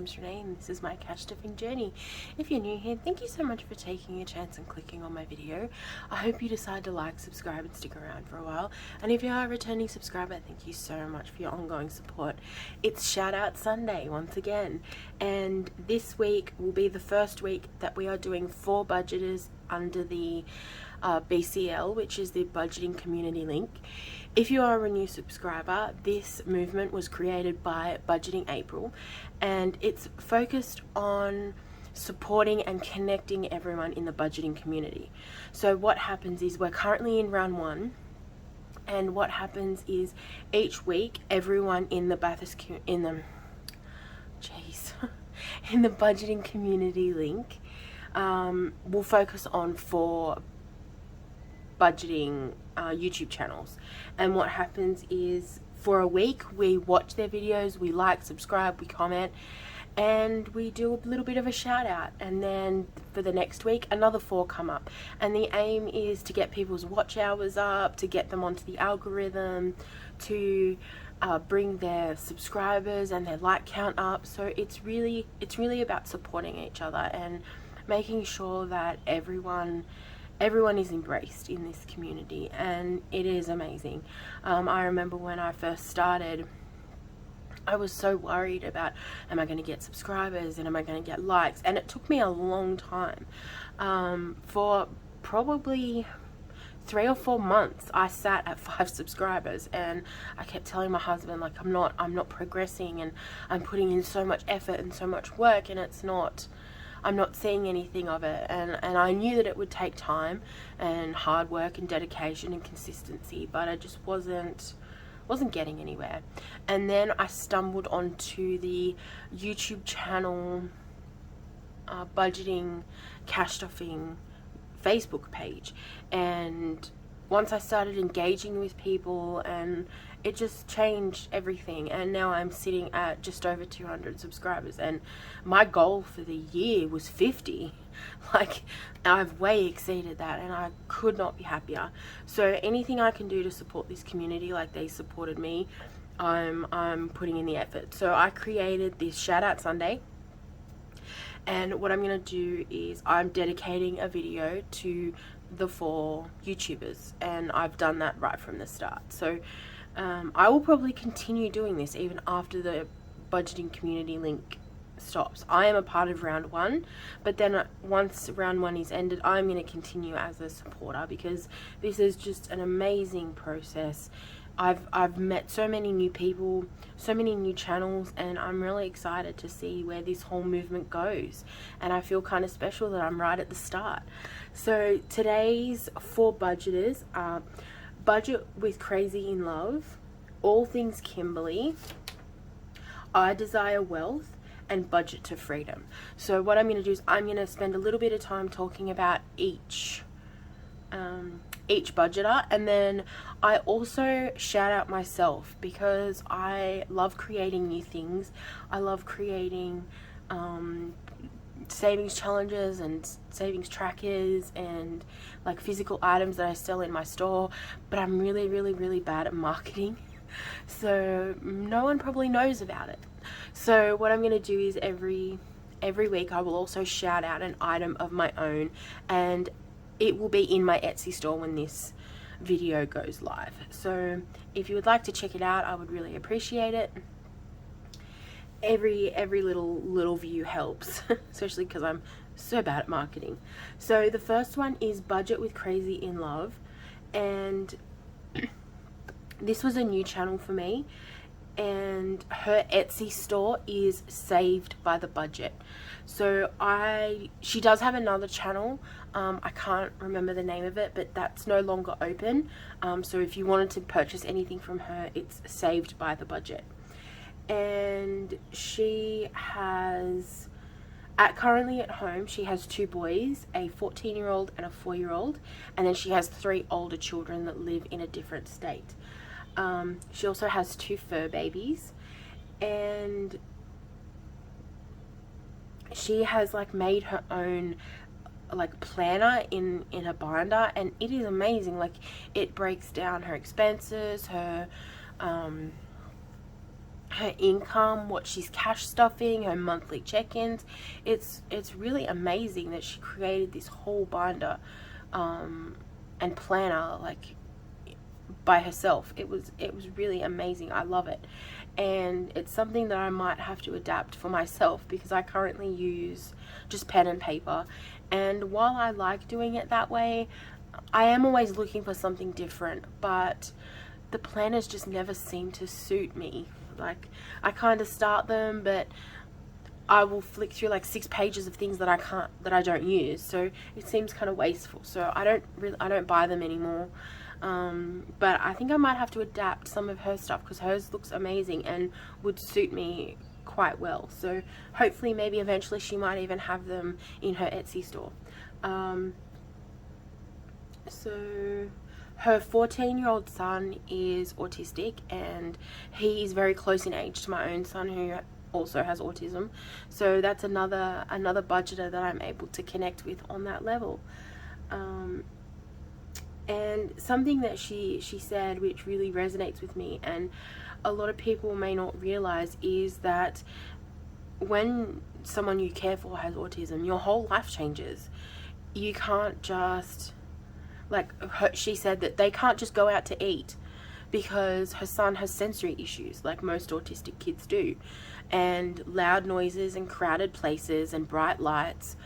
name's Renee and this is my couch stuffing journey. If you're new here, thank you so much for taking a chance and clicking on my video. I hope you decide to like, subscribe and stick around for a while. And if you are a returning subscriber, thank you so much for your ongoing support. It's Shout Out Sunday once again, and this week will be the first week that we are doing 4 budgeters under the BCL, which is the Budgeting Community Link. If you are a new subscriber, this movement was created by Budgeting April, and it's focused on supporting and connecting everyone in the budgeting community. So what happens is we're currently in round 1, and what happens is each week everyone in the Bathurst in the Budgeting Community Link will focus on 4 budgeting YouTube channels. And what happens is for a week we watch their videos, we like, subscribe, we comment, and we do a little bit of a shout out. And then for the next week another 4 come up, and the aim is to get people's watch hours up, to get them onto the algorithm, to bring their subscribers and their like count up. So it's really about supporting each other and making sure that everyone is embraced in this community, and it is amazing. I remember when I first started, I was so worried about, am I going to get subscribers and am I going to get likes? And it took me a long time. For probably 3 or 4 months I sat at 5 subscribers, and I kept telling my husband, like, I'm not progressing, and I'm putting in so much effort and so much work, and I'm not seeing anything of it. And I knew that it would take time and hard work and dedication and consistency, but I just wasn't getting anywhere. And then I stumbled onto the YouTube channel Budgeting Cash Stuffing Facebook page, and once I started engaging with people, and it just changed everything, and now I'm sitting at just over 200 subscribers, and my goal for the year was 50. Like, I've way exceeded that, and I could not be happier. So anything I can do to support this community like they supported me, I'm putting in the effort. So I created this Shout Out Sunday, and what I'm going to do is I'm dedicating a video to the 4 YouTubers, and I've done that right from the start. So I will probably continue doing this even after the Budgeting Community Link stops. I am a part of round 1, but then once round 1 is ended, I'm going to continue as a supporter, because this is just an amazing process. I've met so many new people, so many new channels, and I'm really excited to see where this whole movement goes, and I feel kind of special that I'm right at the start. So today's 4 budgeters are Budget with crazyinlove, All Things Kimberly, I Desire Wealth, and Budget to Freedom. So what I'm going to do is I'm going to spend a little bit of time talking about each budgeter, and then I also shout out myself, because I love creating new things. I love creating savings challenges and savings trackers and like physical items that I sell in my store, but I'm really bad at marketing, so no one probably knows about it. So what I'm going to do is every week I will also shout out an item of my own, and it will be in my Etsy store when this video goes live. So if you would like to check it out, I would really appreciate it. Every little view helps, especially because I'm so bad at marketing. So the first one is Budget with crazyinlove, and this was a new channel for me, and her Etsy store is Saved by the Budget. So she does have another channel, I can't remember the name of it, but that's no longer open. So if you wanted to purchase anything from her, it's Saved by the Budget. And she has, currently at home, she has 2 boys, a 14-year-old and a 4-year-old, and then she has 3 older children that live in a different state. She also has 2 fur babies, and she has like made her own like planner in a binder, and it is amazing. Like, it breaks down her expenses, her her income, what she's cash stuffing, her monthly check-ins. It's really amazing that she created this whole binder and planner like by herself. It was really amazing. I love it, and it's something that I might have to adapt for myself, because I currently use just pen and paper, and while I like doing it that way, I am always looking for something different, but the planners just never seem to suit me. Like, I kind of start them, but I will flick through like 6 pages of things that I don't use, so it seems kind of wasteful. So I don't buy them anymore. But I think I might have to adapt some of her stuff, because hers looks amazing and would suit me quite well. So hopefully, maybe eventually she might even have them in her Etsy store. So her 14-year-old son is autistic, and he is very close in age to my own son, who also has autism. So that's another budgeter that I'm able to connect with on that level. And something that she said, which really resonates with me, and a lot of people may not realize, is that when someone you care for has autism, your whole life changes. You can't just, like, she said that they can't just go out to eat, because her son has sensory issues like most autistic kids do, and loud noises and crowded places and bright lights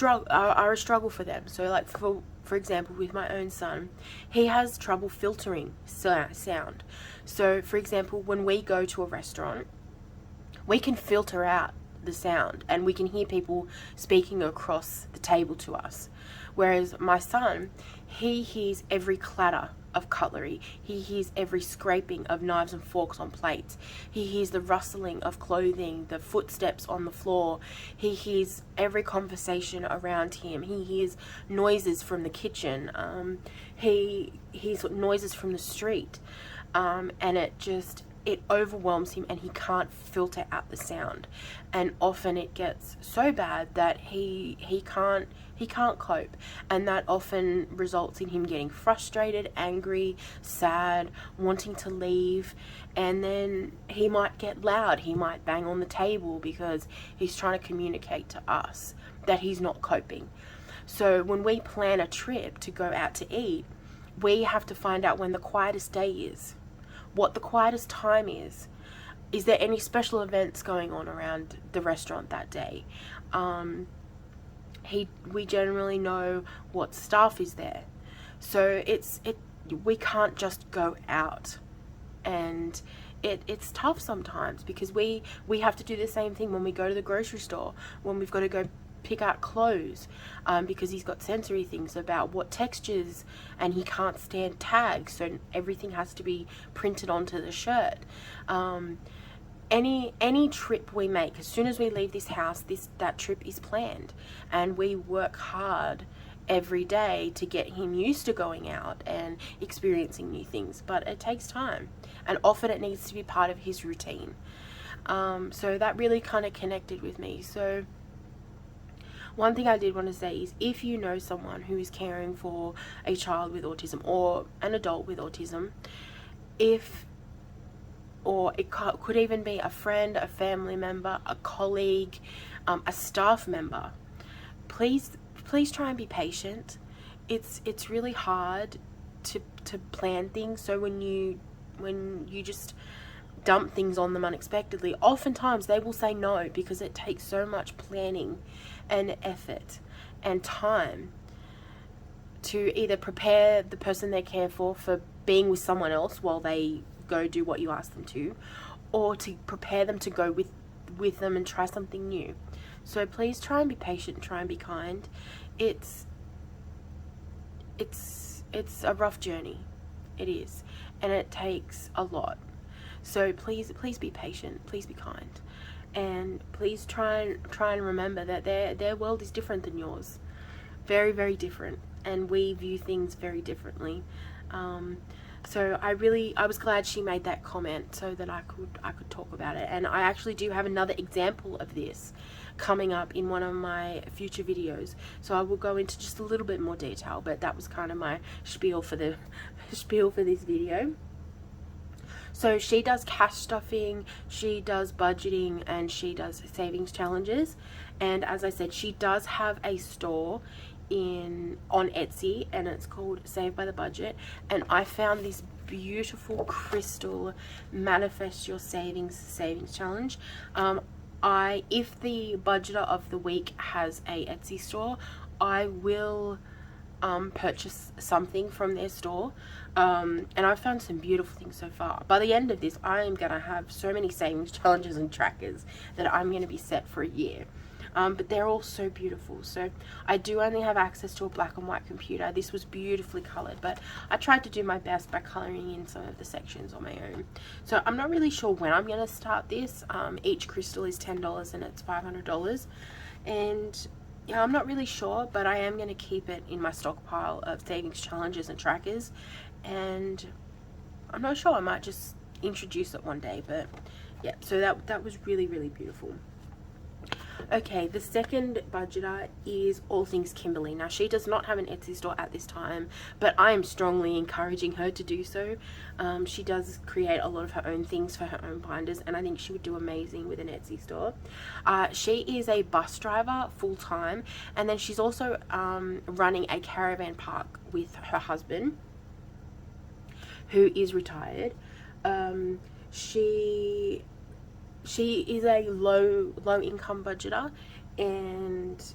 are a struggle for them. So like for example, with my own son, he has trouble filtering sound. So for example, when we go to a restaurant, we can filter out the sound and we can hear people speaking across the table to us. Whereas my son, he hears every clatter of cutlery. He hears every scraping of knives and forks on plates. He hears the rustling of clothing, the footsteps on the floor. He hears every conversation around him. He hears noises from the kitchen. He hears noises from the street. And it overwhelms him, and he can't filter out the sound. And often it gets so bad that he can't cope, and that often results in him getting frustrated, angry, sad, wanting to leave. And then he might get loud. He might bang on the table because he's trying to communicate to us that he's not coping. So when we plan a trip to go out to eat, we have to find out when the quietest day is, what the quietest time is there any special events going on around the restaurant that day. We generally know what staff is there, so we can't just go out, and it's tough sometimes, because we have to do the same thing when we go to the grocery store, when we've got to go pick out clothes, because he's got sensory things about what textures, and he can't stand tags, so everything has to be printed onto the shirt. Any trip we make, as soon as we leave this house, that trip is planned, and we work hard every day to get him used to going out and experiencing new things, but it takes time, and often it needs to be part of his routine. So that really kind of connected with me. So one thing I did want to say is, if you know someone who is caring for a child with autism or an adult with autism, or it could even be a friend, a family member, a colleague, a staff member, please try and be patient. It's really hard to plan things. So when you just dump things on them unexpectedly, oftentimes they will say no, because it takes so much planning and effort and time to either prepare the person they care for being with someone else while they go do what you ask them to, or to prepare them to go with them and try something new. So please try and be patient, try and be kind. It's a rough journey. It is, and it takes a lot. So please be patient, please be kind, and please try and remember that their world is different than yours, very, very different, and we view things very differently. So I was glad she made that comment, so that I could talk about it. And I actually do have another example of this coming up in one of my future videos, so I will go into just a little bit more detail, but that was kind of my spiel for this video. So she does cash stuffing, she does budgeting, and she does savings challenges. And as I said, she does have a store on Etsy, and it's called Save by the Budget. And I found this beautiful crystal manifest your savings challenge. If the budgeter of the week has a Etsy store, I will purchase something from their store. And I've found some beautiful things so far. By the end of this, I am going to have so many savings challenges and trackers that I'm going to be set for a year. But they're all so beautiful. So I do only have access to a black and white computer. This was beautifully colored, but I tried to do my best by coloring in some of the sections on my own. So I'm not really sure when I'm going to start this. Each crystal is $10 and it's $500. And yeah, I'm not really sure, but I am going to keep it in my stockpile of savings challenges and trackers. And I'm not sure, I might just introduce it one day. But yeah, so that was really, really beautiful. Okay, the second budgeter is All Things Kimberly. Now, she does not have an Etsy store at this time, but I am strongly encouraging her to do so. She does create a lot of her own things for her own binders, and I think she would do amazing with an Etsy store. She is a bus driver full-time, and then she's also running a caravan park with her husband, who is retired. She is a low income budgeter, and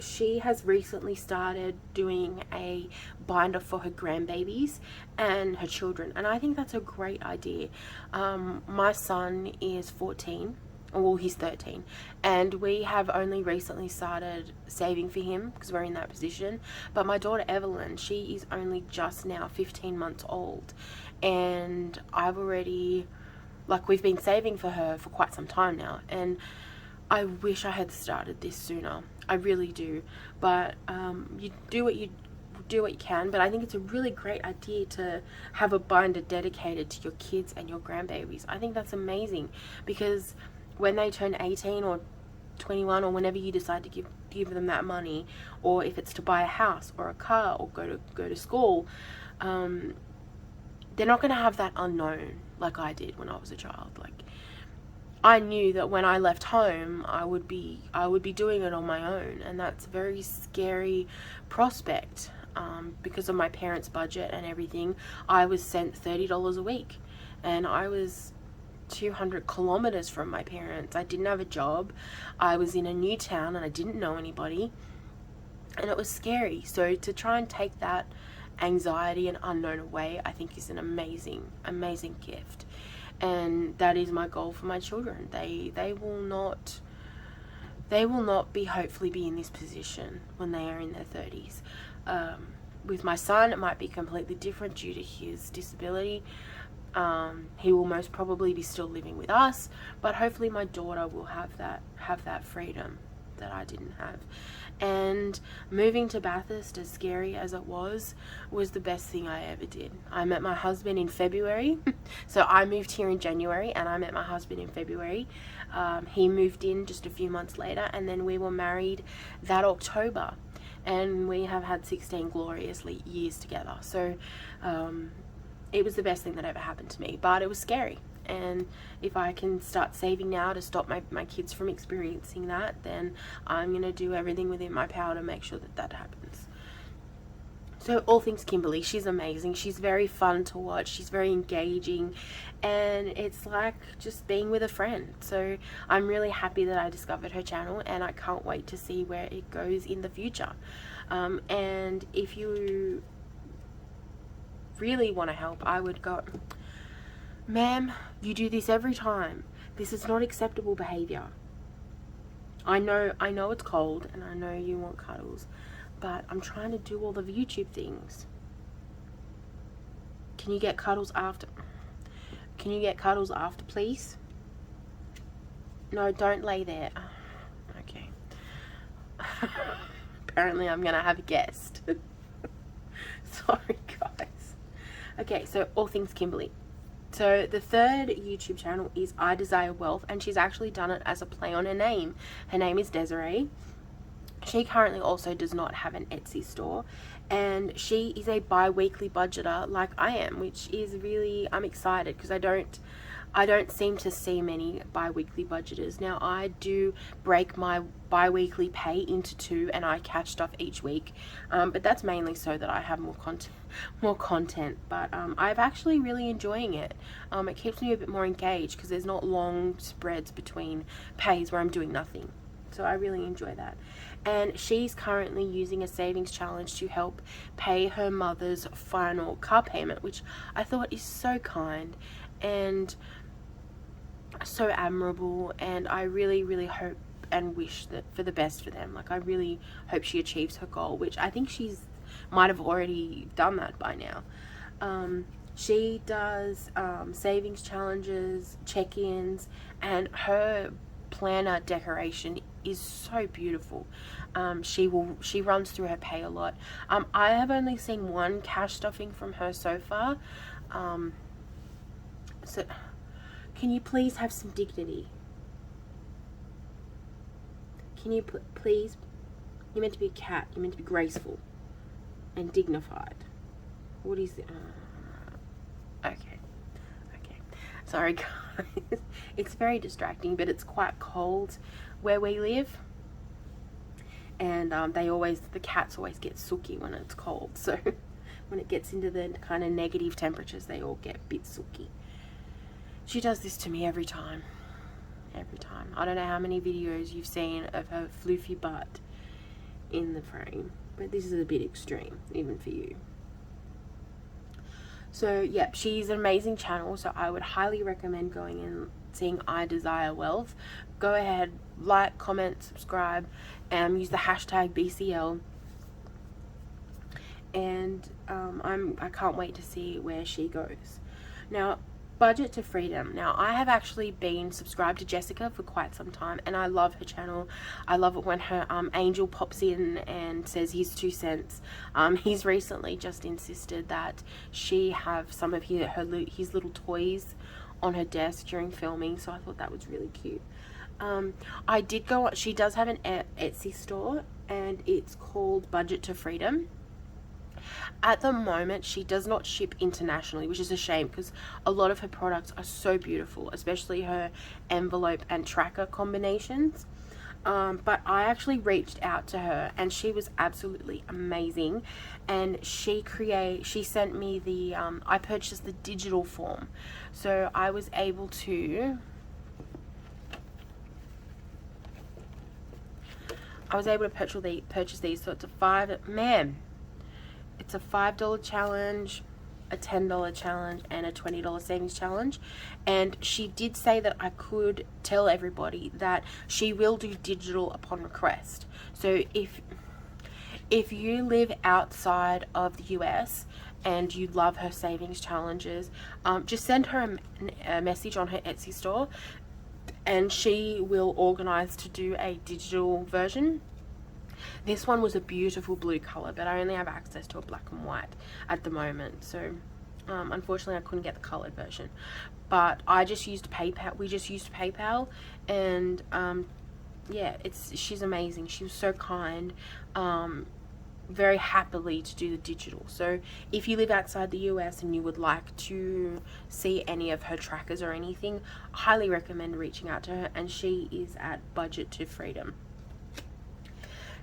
she has recently started doing a binder for her grandbabies and her children, and I think that's a great idea. My son is 14, well, he's 13, and we have only recently started saving for him because we're in that position. But my daughter Evelyn, she is only just now 15 months old, and I've already, we've been saving for her for quite some time now, and I wish I had started this sooner. I really do. But you do what you can, but I think it's a really great idea to have a binder dedicated to your kids and your grandbabies. I think that's amazing, because when they turn 18 or 21, or whenever you decide to give them that money, or if it's to buy a house or a car or go to school, they're not going to have that unknown like I did when I was a child. I knew that when I left home, I would be doing it on my own, and that's a very scary prospect. Because of my parents' budget and everything, I was sent $30 a week, and I was 200 kilometers from my parents. I didn't have a job. I was in a new town and I didn't know anybody, and it was scary. So to try and take that anxiety and unknown away, I think is an amazing gift. And that is my goal for my children. They will not hopefully be in this position when they are in their 30s. With my son, it might be completely different due to his disability. He will most probably be still living with us, but hopefully my daughter will have that freedom that I didn't have. And moving to Bathurst, as scary as it was the best thing I ever did. I met my husband in February. So I moved here in January, and I met my husband in February. He moved in just a few months later, and then we were married that October. And we have had 16 glorious years together. So it was the best thing that ever happened to me, but it was scary. And if I can start saving now to stop my kids from experiencing that, then I'm going to do everything within my power to make sure that happens. So All Things Kimberly, she's amazing. She's very fun to watch. She's very engaging, and it's like just being with a friend. So I'm really happy that I discovered her channel, and I can't wait to see where it goes in the future. And if you really want to help, I would go, ma'am, you do this every time. This is not acceptable behavior. I know it's cold, and I know you want cuddles, but I'm trying to do all the YouTube things. Can you get cuddles after? Can you get cuddles after, please? No, don't lay there. Okay. Apparently I'm gonna have a guest. Sorry, guys. Okay, so All Things Kimberly. So the third YouTube channel is I Desire Wealth, and she's actually done it as a play on her name. Her name is Desiree, She currently also does not have an Etsy store, and she is a bi-weekly budgeter like I am, which is really, I'm excited because I don't seem to see many bi-weekly budgeters. Now, I do break my bi-weekly pay into two, and I catch stuff each week, but that's mainly so that I have more content. But I've actually really enjoying it. It keeps me a bit more engaged because there's not long spreads between pays where I'm doing nothing. So I really enjoy that. And she's currently using a savings challenge to help pay her mother's final car payment, which I thought is so kind and so admirable. And I really, really hope and wish that for the best for them. Like, I really hope she achieves her goal, which I think she's might have already done that by now. She does savings challenges, check-ins, and her planner decoration is so beautiful. She runs through her pay a lot. I have only seen one cash stuffing from her so far. So can you please have some dignity? Can you please? You're meant to be a cat. You're meant to be graceful and dignified. What is it? Okay. Sorry, guys. It's very distracting, but it's quite cold where we live. And the cats always get sooky when it's cold. So when it gets into the kind of negative temperatures, they all get a bit sooky. She does this to me every time. I don't know how many videos you've seen of her floofy butt in the frame, but this is a bit extreme, even for you. So, yep, she's an amazing channel, so I would highly recommend going and seeing I Desire Wealth. Go ahead, like, comment, subscribe, and use the hashtag BCL. And I can't wait to see where she goes. Now, Budget to Freedom. Now, I have actually been subscribed to Jessica for quite some time, and I love her channel. I love it when her angel pops in and says his 2 cents. He's recently just insisted that she have some of his little toys on her desk during filming, so I thought that was really cute. I did go. She does have an Etsy store, and it's called Budget to Freedom. At the moment, she does not ship internationally, which is a shame because a lot of her products are so beautiful, especially her envelope and tracker combinations. But I actually reached out to her, and she was absolutely amazing. And she sent me the I purchased the digital form, so I was able to purchase these. So it's it's a $5 challenge, a $10 challenge, and a $20 savings challenge. And she did say that I could tell everybody that she will do digital upon request. So if you live outside of the US and you love her savings challenges, just send her a message on her Etsy store, and she will organize to do a digital version. This one was a beautiful blue color, but I only have access to a black and white at the moment, so unfortunately I couldn't get the colored version. But I just used PayPal. We just used PayPal, and yeah, she's amazing. She was so kind, very happily to do the digital. So if you live outside the US and you would like to see any of her trackers or anything, I highly recommend reaching out to her, and she is at Budget to Freedom.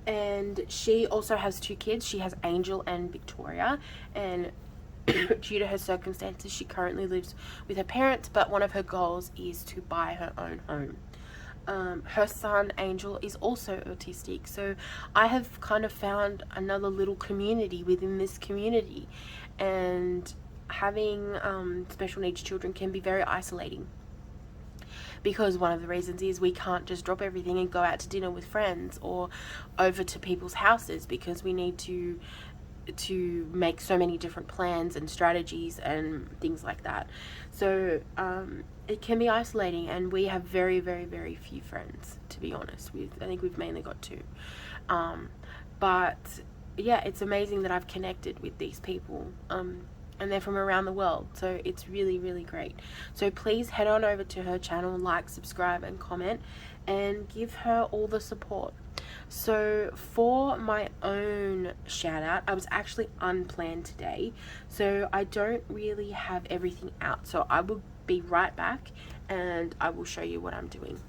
And she also has 2 kids. She has Angel and Victoria, and due to her circumstances, she currently lives with her parents, but one of her goals is to buy her own home. Her son, Angel, is also autistic, so I have kind of found another little community within this community, and having special needs children can be very isolating. Because one of the reasons is we can't just drop everything and go out to dinner with friends or over to people's houses, because we need to make so many different plans and strategies and things like that. So it can be isolating, and we have very, very, very few friends, to be honest. I think we've mainly got 2. But yeah, it's amazing that I've connected with these people. And they're from around the world, so it's really, really great. So please head on over to her channel, like, subscribe, and comment, and give her all the support. So for my own shout out, I was actually unplanned today, so I don't really have everything out. So I will be right back and I will show you what I'm doing.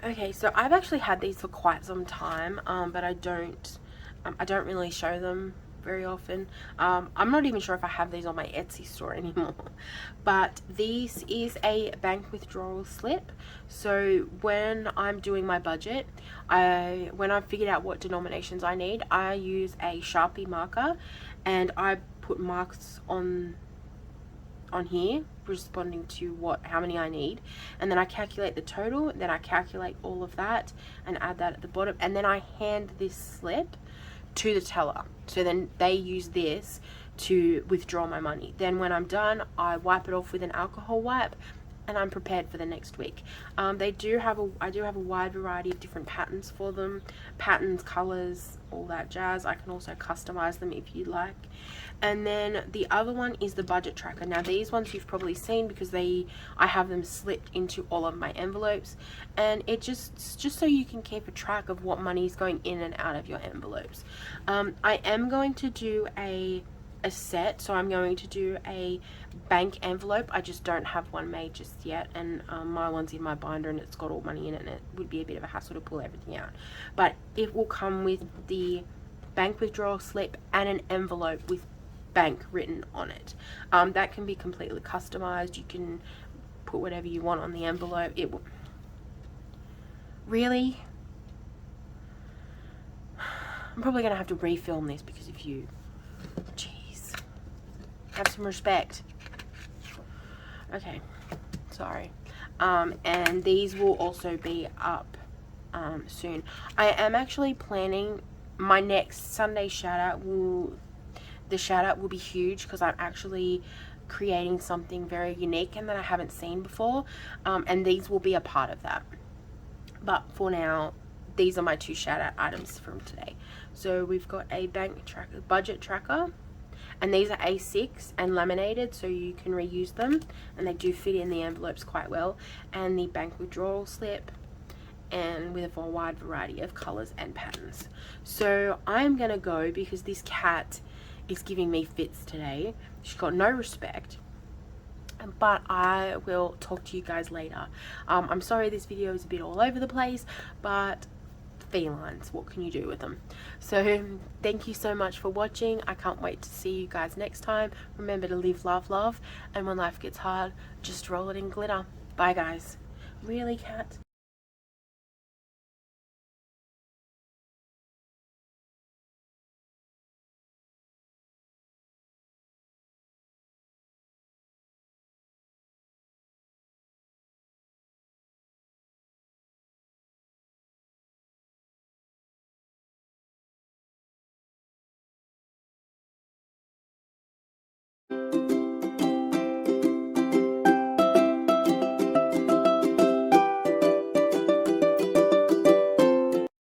Okay, so I've actually had these for quite some time, but I don't really show them very often. I'm not even sure if I have these on my Etsy store anymore. But this is a bank withdrawal slip. So when I'm doing my budget, when I've figured out what denominations I need, I use a Sharpie marker and I put marks on here responding to how many I need, and then I calculate the total, then I calculate all of that and add that at the bottom, and then I hand this slip to the teller, so then they use this to withdraw my money. Then when I'm done, I wipe it off with an alcohol wipe and I'm prepared for the next week. I do have a wide variety of different patterns for them, colors, all that jazz. I can also customize them if you like. And then the other one is the budget tracker. Now these ones you've probably seen because I have them slipped into all of my envelopes, and it's just so you can keep a track of what money is going in and out of your envelopes. I am going to do a set, so I'm going to do a bank envelope. I just don't have one made just yet, and my one's in my binder and it's got all money in it, and it would be a bit of a hassle to pull everything out. But it will come with the bank withdrawal slip and an envelope with bank written on it. That can be completely customized. You can put whatever you want on the envelope. It will really, I'm probably gonna have to refilm this because of you. Jeez, have some respect. Okay, sorry. And these will also be up soon. I am actually planning my next Sunday shout out the shout out will be huge because I'm actually creating something very unique and that I haven't seen before, and these will be a part of that. But for now, these are my two shout out items from today. So we've got a bank tracker, budget tracker, and these are A6 and laminated, so you can reuse them, and they do fit in the envelopes quite well. And the bank withdrawal slip, and with a wide variety of colors and patterns. So I'm gonna go because this cat is giving me fits today. She's got no respect, but I will talk to you guys later. I'm sorry this video is a bit all over the place, but felines, what can you do with them? So thank you so much for watching. I can't wait to see you guys next time. Remember to live, love, and when life gets hard, just roll it in glitter. Bye guys. Really, cat?